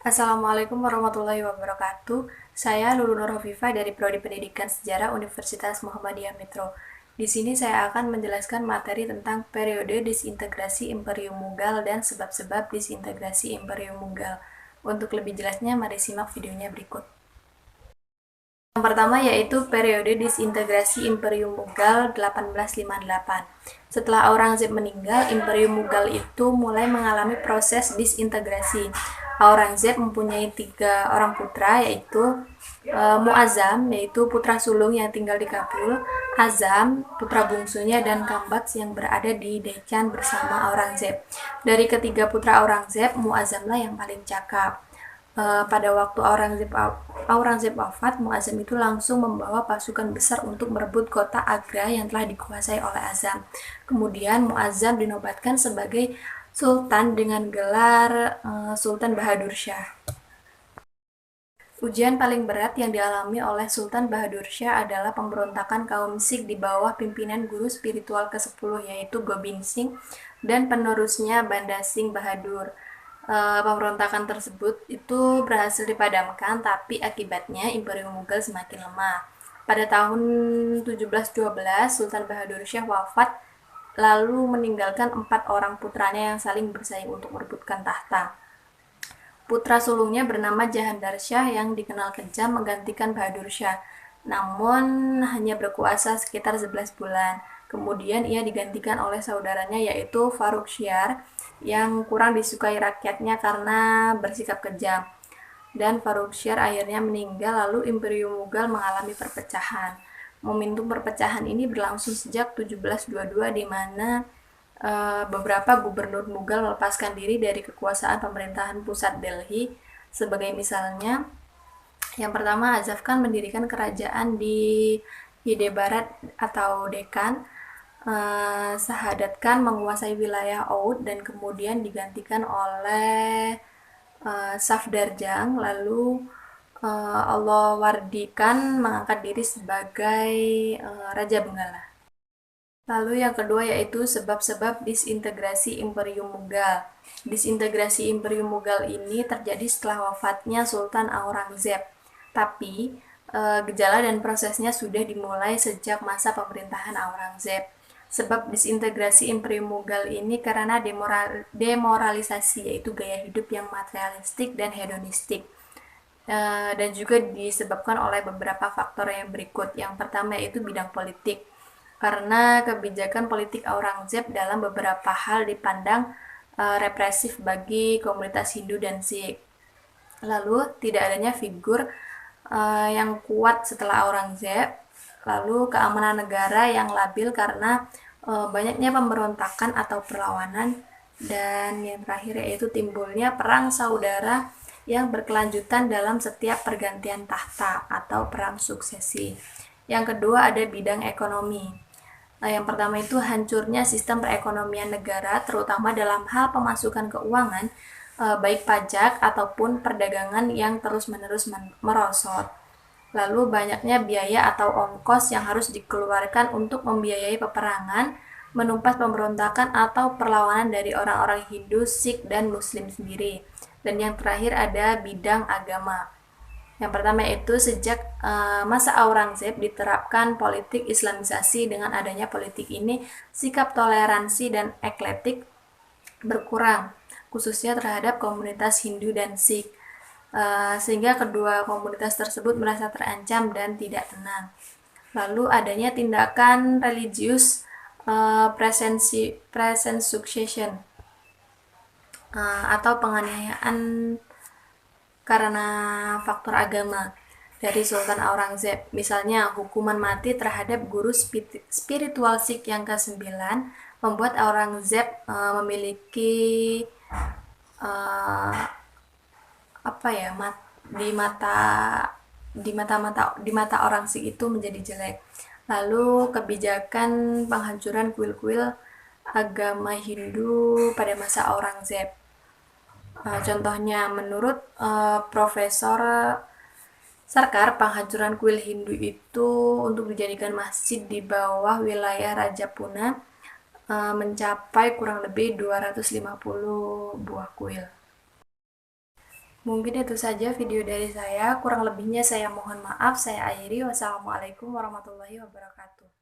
Assalamualaikum warahmatullahi wabarakatuh. Saya Lulu Nur Hovifah dari Prodi Pendidikan Sejarah Universitas Muhammadiyah Metro. Di sini saya akan menjelaskan materi tentang periode disintegrasi Imperium Mughal dan sebab-sebab disintegrasi Imperium Mughal. Untuk lebih jelasnya, mari simak videonya berikut. Yang pertama yaitu periode disintegrasi Imperium Mughal 1858. Setelah Aurangzeb meninggal, Imperium Mughal itu mulai mengalami proses disintegrasi. Aurangzeb mempunyai 3 orang putra, yaitu Muazzam, yaitu putra sulung yang tinggal di Kabul, Azam, putra bungsunya, dan Kambaks yang berada di Deccan bersama Aurangzeb. Dari ketiga putra Aurangzeb, Muazzamlah yang paling cakap. Pada waktu Aurangzeb wafat, Muazzam itu langsung membawa pasukan besar untuk merebut kota Agra yang telah dikuasai oleh Azam. Kemudian Muazzam dinobatkan sebagai Sultan dengan gelar Sultan Bahadur Shah. Ujian paling berat yang dialami oleh Sultan Bahadur Shah adalah pemberontakan kaum Sikh di bawah pimpinan guru spiritual ke-10 yaitu Gobind Singh dan penerusnya Banda Singh Bahadur. Pemberontakan tersebut itu berhasil dipadamkan, tapi akibatnya Imperium Mughal semakin lemah. Pada tahun 1712, Sultan Bahadur Shah wafat lalu meninggalkan 4 orang putranya yang saling bersaing untuk merebutkan tahta. Putra sulungnya bernama Jahandar Shah yang dikenal kejam menggantikan Bahadur Shah, namun hanya berkuasa sekitar 11 bulan. Kemudian ia digantikan oleh saudaranya yaitu Farrukhsiyar yang kurang disukai rakyatnya karena bersikap kejam. Dan Farrukhsiyar akhirnya meninggal, lalu Imperium Mughal mengalami perpecahan. Momentum perpecahan ini berlangsung sejak 1722 di mana beberapa gubernur Mughal melepaskan diri dari kekuasaan pemerintahan pusat Delhi. Sebagai misalnya, yang pertama Azaf Khan mendirikan kerajaan di Hyderabad atau Deccan. Sahadat Khan menguasai wilayah Oudh dan kemudian digantikan oleh Safdarjung. Lalu Allawardi Khan mengangkat diri sebagai Raja Benggala. Lalu yang kedua yaitu sebab-sebab disintegrasi Imperium Mughal. Disintegrasi Imperium Mughal ini terjadi setelah wafatnya Sultan Aurangzeb. Tapi gejala dan prosesnya sudah dimulai sejak masa pemerintahan Aurangzeb. Sebab disintegrasi Imperium Mughal ini karena demoralisasi, yaitu gaya hidup yang materialistik dan hedonistik. Dan juga disebabkan oleh beberapa faktor yang berikut. Yang pertama yaitu bidang politik, karena kebijakan politik Aurangzeb dalam beberapa hal dipandang represif bagi komunitas Hindu dan Sikh. Lalu tidak adanya figur yang kuat setelah Aurangzeb. Lalu keamanan negara yang labil karena banyaknya pemberontakan atau perlawanan. Dan yang terakhir yaitu timbulnya perang saudara yang berkelanjutan dalam setiap pergantian tahta atau perang suksesi. Yang kedua ada bidang ekonomi. Yang pertama itu hancurnya sistem perekonomian negara, terutama dalam hal pemasukan keuangan, baik pajak ataupun perdagangan yang terus-menerus merosot. Lalu banyaknya biaya atau ongkos yang harus dikeluarkan untuk membiayai peperangan, menumpas pemberontakan atau perlawanan dari orang-orang Hindu, Sikh, dan Muslim sendiri. Dan yang terakhir ada bidang agama. Yang pertama itu sejak masa Aurangzeb diterapkan politik Islamisasi. Dengan adanya politik ini, sikap toleransi dan eklektik berkurang, khususnya terhadap komunitas Hindu dan Sikh, sehingga kedua komunitas tersebut merasa terancam dan tidak tenang. Lalu adanya tindakan religius present succession atau penganiayaan karena faktor agama dari Sultan Aurangzeb. Misalnya hukuman mati terhadap guru spiritual Sikh yang ke-9 membuat Aurangzeb memiliki uh, apa ya di mata di mata orang Sikh itu menjadi jelek. Lalu kebijakan penghancuran kuil-kuil agama Hindu pada masa Aurangzeb. Contohnya menurut Profesor Sarkar, penghancuran kuil Hindu itu untuk dijadikan masjid di bawah wilayah Raja Puna mencapai kurang lebih 250 buah kuil. Mungkin itu saja video dari saya. Kurang lebihnya saya mohon maaf. Saya akhiri. Wassalamualaikum warahmatullahi wabarakatuh.